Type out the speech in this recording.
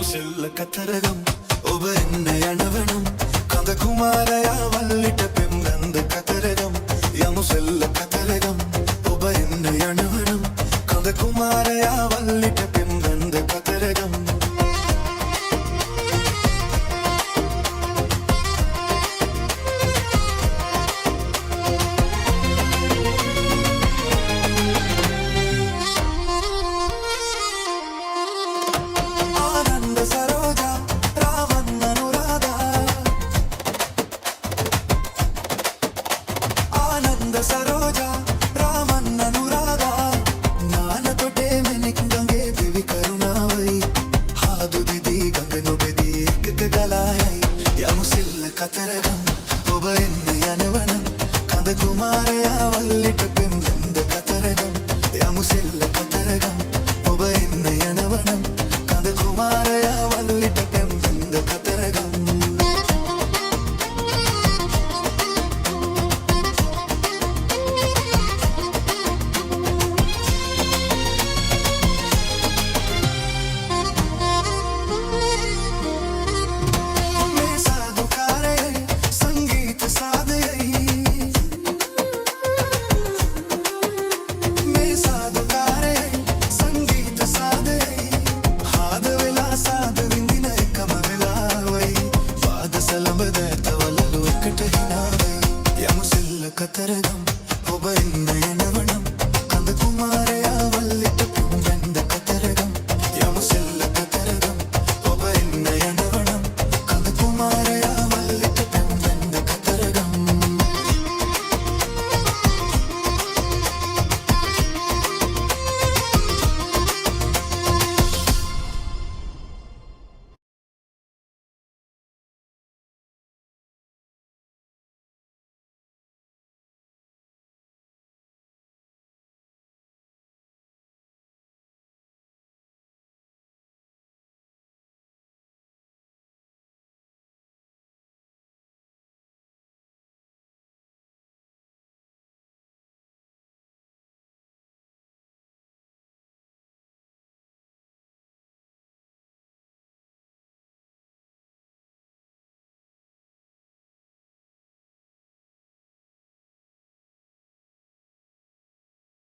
යමුසෙල්ල කතරගම් ඔබ එන්න යනවනම් කඳ කුමාරයා වල්ලිට පෙම්ගන්ධ කතරගම් යමුසෙල්ල කතරගම් ඔබ එන්න යනවනම් කඳ කුමාරයා වල්ලිට පෙම්ගන්ධ කතරගම් सरोजा रामन अनुरागा नान तोटे मैंने गंगे देवी करुणावई हादु दीदी गंगनो बेदी एक गलायई यमुसिल्ल कतरगम ඔබ එන්න යනවනම් කඳ කුමාරයා වල්ලිට පෙම්ගන්ධ කතරගම් යමුසිල්ල කතරගම් ඔබ එන්න යනවනම් කඳ කුමාරයා වල්ලිට පෙම්ගන්ධ කතරගම් යමුසිල්ල කතරගම් ඔබ එන්න